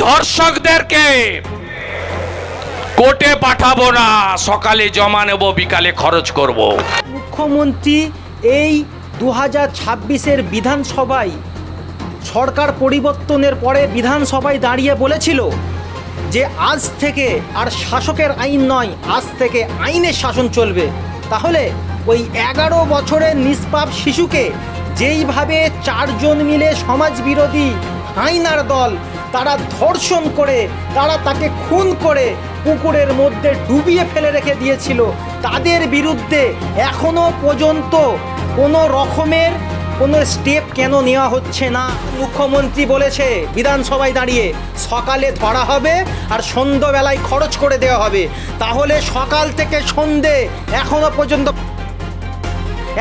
ধর্ষকদেরকে কোর্টে পাঠাবো না, সকালে জমা নেব, বিকালে খরচ করব। মুখ্যমন্ত্রী এই 2026-এর বিধানসভায় সরকার পরিবর্তনের পরে বিধানসভায় দাঁড়িয়ে বলেছিল যে আজ থেকে আর শাসকের আইন নয়, আজ থেকে আইনের শাসন চলবে। তাহলে ওই 11 বছরের নিষ্পাপ শিশুকে যেইভাবে 4 জন মিলে সমাজবিরোধী হাইনার দল তারা ধর্ষণ করে, তারা তাকে খুন করে পুকুরের মধ্যে ডুবিয়ে ফেলে রেখে দিয়েছিল, তাদের বিরুদ্ধে এখনো পর্যন্ত কোনো রকমের কোনো স্টেপ কেন নেওয়া হচ্ছে না? মুখ্যমন্ত্রী বলেছে বিধানসভায় দাঁড়িয়ে সকালে ধরা হবে আর সন্ধ্যাবেলায় খরচ করে দেওয়া হবে। তাহলে সকাল থেকে সন্ধে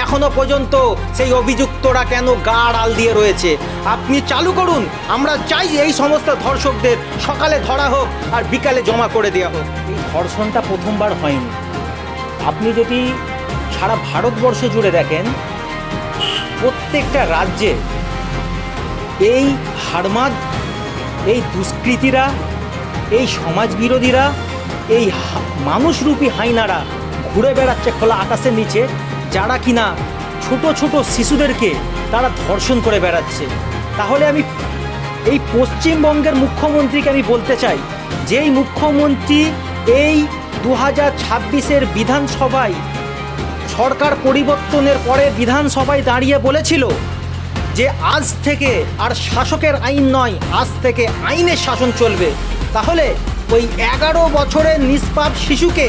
এখনো পর্যন্ত সেই অভিযুক্তরা কেন গা আড়াল দিয়ে রয়েছে? আপনি চালু করুন। আমরা চাই এই সমস্ত ধর্ষকদের সকালে ধরা হোক আর বিকালে জমা করে দেওয়া হোক। এই ধর্ষণটা প্রথমবার হয়নি। আপনি যদি সারা ভারতবর্ষ জুড়ে দেখেন, প্রত্যেকটা রাজ্যে এই হারমাদ, এই দুষ্কৃতীরা, এই সমাজবিরোধীরা, এই মানুষরূপী হাইনারা ঘুরে বেড়াচ্ছে খোলা আকাশের নিচে, যারা কিনা ছোট ছোট শিশুদেরকে তারা ধর্ষণ করে বেড়াচ্ছে। তাহলে আমি এই পশ্চিমবঙ্গের মুখ্যমন্ত্রীকে আমি বলতে চাই, যেই মুখ্যমন্ত্রী এই 2026-এর বিধানসভায় সরকার পরিবর্তনের পরে বিধানসভায় দাঁড়িয়ে বলেছিল যে আজ থেকে আর শাসকের আইন নয়, আজ থেকে আইনের শাসন চলবে। তাহলে ওই 11 বছরের নিষ্পাপ শিশুকে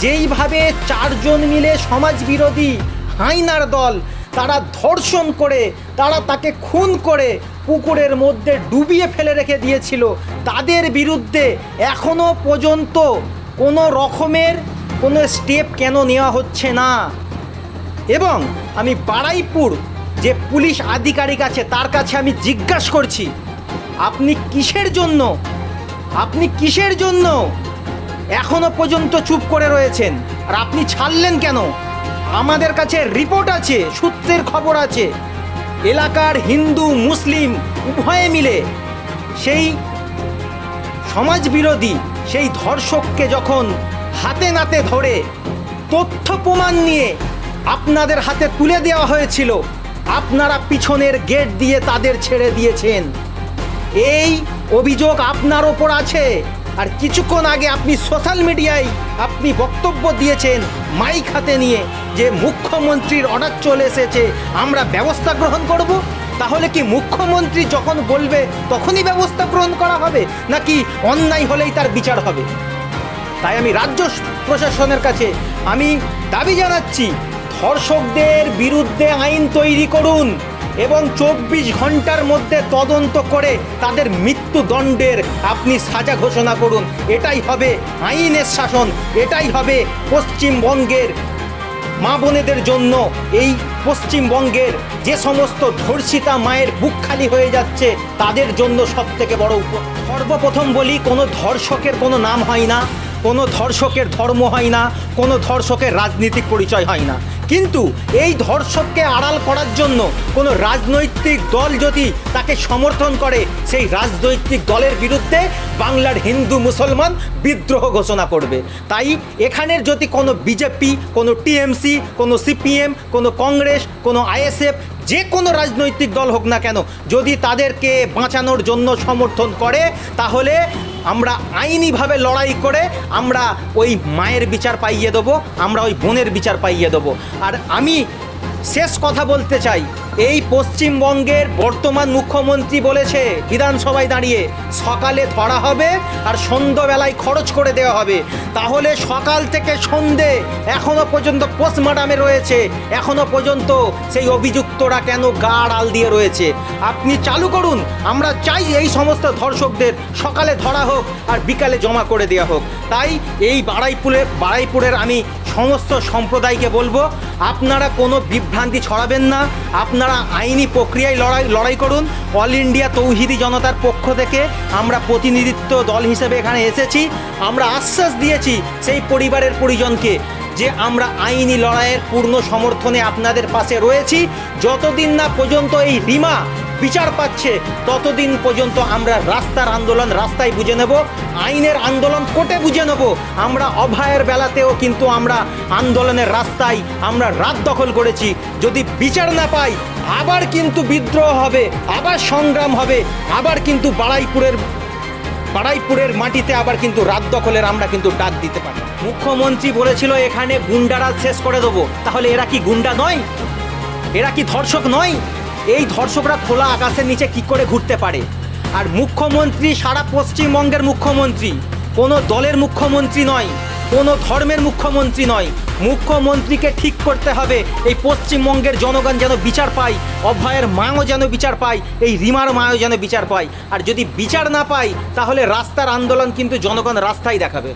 যেইভাবে 4 জন মিলে সমাজবিরোধী হাইনার দল তারা ধর্ষণ করে, তারা তাকে খুন করে পুকুরের মধ্যে ডুবিয়ে ফেলে রেখে দিয়েছিল, তাদের বিরুদ্ধে এখনো পর্যন্ত কোনো রকমের কোনো স্টেপ কেন নেওয়া হচ্ছে না? এবং আমি বারুইপুর যে পুলিশ আধিকারিক আছে তার কাছে আমি জিজ্ঞাসা করছি, আপনি কিসের জন্য এখনো পর্যন্ত চুপ করে রয়েছেন? আর আপনি ছাড়লেন কেন? আমাদের কাছে রিপোর্ট আছে, সূত্রের খবর আছে, এলাকার হিন্দু মুসলিম উভয়ে মিলে সেই সমাজবিরোধী সেই ধর্ষককে যখন হাতে নাতে ধরে তথ্য প্রমাণ নিয়ে আপনাদের হাতে তুলে দেওয়া হয়েছিল, আপনারা পিছনের গেট দিয়ে তাদের ছেড়ে দিয়েছেন। এই অভিযোগ আপনার ওপর আছে। আর কিছুক্ষণ আগে আপনি সোশ্যাল মিডিয়ায় আপনি বক্তব্য দিয়েছেন মাইক হাতে নিয়ে যে মুখ্যমন্ত্রীর অর্ডার চলে এসেছে, আমরা ব্যবস্থা গ্রহণ করব। তাহলে কি মুখ্যমন্ত্রী যখন বলবে তখনই ব্যবস্থা গ্রহণ করা হবে, নাকি অন্যায় হলেই তার বিচার হবে? তাই আমি রাজ্য প্রশাসনের কাছে আমি দাবি জানাচ্ছি, ধর্ষকদের বিরুদ্ধে আইন তৈরি করুন এবং 24 ঘন্টার মধ্যে তদন্ত করে তাদের মৃত্যুদণ্ডের আপনি সাজা ঘোষণা করুন। এটাই হবে আইনের শাসন, এটাই হবে পশ্চিমবঙ্গের মা বোনেদের জন্য, এই পশ্চিমবঙ্গের যে সমস্ত ধর্ষিতা মায়ের বুক খালি হয়ে যাচ্ছে তাদের জন্য সবথেকে বড় সর্বপ্রথম বলি, কোনো ধর্ষকের কোনো নাম হয় না, কোনো ধর্ষকের ধর্ম হয় না, কোনো ধর্ষকের রাজনৈতিক পরিচয় হয় না। কিন্তু এই ধর্ষককে আড়াল করার জন্য কোনো রাজনৈতিক দল যদি তাকে সমর্থন করে, সেই রাজনৈতিক দলের বিরুদ্ধে বাংলার হিন্দু মুসলমান বিদ্রোহ ঘোষণা করবে। তাই এখানের যদি কোনো বিজেপি, কোনো টিএমসি, কোনো সিপিএম, কোনো কংগ্রেস, কোনো আইএসএফ, যে কোনো রাজনৈতিক দল হোক না কেন, যদি তাদেরকে বাঁচানোর জন্য সমর্থন করে, তাহলে আমরা আইনিভাবে লড়াই করে আমরা ওই মায়ের বিচার পাইয়ে দেবো, আমরা ওই বোনের বিচার পাইয়ে দেবো। আর আমি শেষ কথা বলতে চাই, এই পশ্চিমবঙ্গের বর্তমান মুখ্যমন্ত্রী বলেছে বিধানসভায় দাঁড়িয়ে সকালে ধরা হবে আর সন্ধ্যাবেলায় খরচ করে দেওয়া হবে। তাহলে সকাল থেকে সন্ধে এখনো পর্যন্ত পোস্টমর্টমে রয়েছে, এখনো পর্যন্ত সেই অভিযুক্তরা কেন গা আড়াল দিয়ে রয়েছে? আপনি চালু করুন। আমরা চাই এই সমস্ত ধর্ষকদের সকালে ধরা হোক আর বিকালে জমা করে দেওয়া হোক। তাই এই বারুইপুরের আমি সমস্ত সম্প্রদায়কে বলবো, আপনারা কোনো বিভ্রান্তি ছড়াবেন না, আপনারা আইনি প্রক্রিয়ায় লড়াই করুন। অল ইন্ডিয়া তৌহিদি জনতার পক্ষ থেকে আমরা প্রতিনিধিত্ব দল হিসেবে এখানে এসেছি। আমরা আশ্বাস দিয়েছি সেই পরিবারের পরিজনকে, যে আমরা আইনি লড়াইয়ের পূর্ণ সমর্থনে আপনাদের পাশে রয়েছি। যতদিন না পর্যন্ত এই রিমা বিচার পাচ্ছে ততদিন পর্যন্ত আমরা রাস্তার আন্দোলন রাস্তায় বুঝে নেব, আইনের আন্দোলন কোর্টে বুঝে নেব। আমরা অভয়ের বেলাতেও কিন্তু আমরা আন্দোলনের রাস্তায় আমরা রাত দখল করেছি। যদি বিচার না পাই আবার কিন্তু বিদ্রোহ হবে, আবার সংগ্রাম হবে, আবার কিন্তু বাড়াইপুরের মাটিতে আবার কিন্তু রাত দখলের আমরা কিন্তু ডাক দিতে পারি। মুখ্যমন্ত্রী বলেছিল এখানে গুন্ডারা শেষ করে দেবো, তাহলে এরা কি গুন্ডা নয়? এরা কি ধর্ষক নয়? এই ধর্ষকরা খোলা আকাশের নিচে কি করে ঘুরতে পারে? আর মুখ্যমন্ত্রী সারা পশ্চিমবঙ্গের মুখ্যমন্ত্রী, কোনো দলের মুখ্যমন্ত্রী নয়, কোনো ধর্মের মুখ্যমন্ত্রী নয়। মুখ্যমন্ত্রীকে ঠিক করতে হবে এই পশ্চিমবঙ্গের জনগণ যেন বিচার পায়, অভয়ের মাও যেন বিচার পায়, এই রিমার মাও যেন বিচার পায়। আর যদি বিচার না পায় তাহলে রাস্তার আন্দোলন কিন্তু জনগণ রাস্তায় দেখাবে।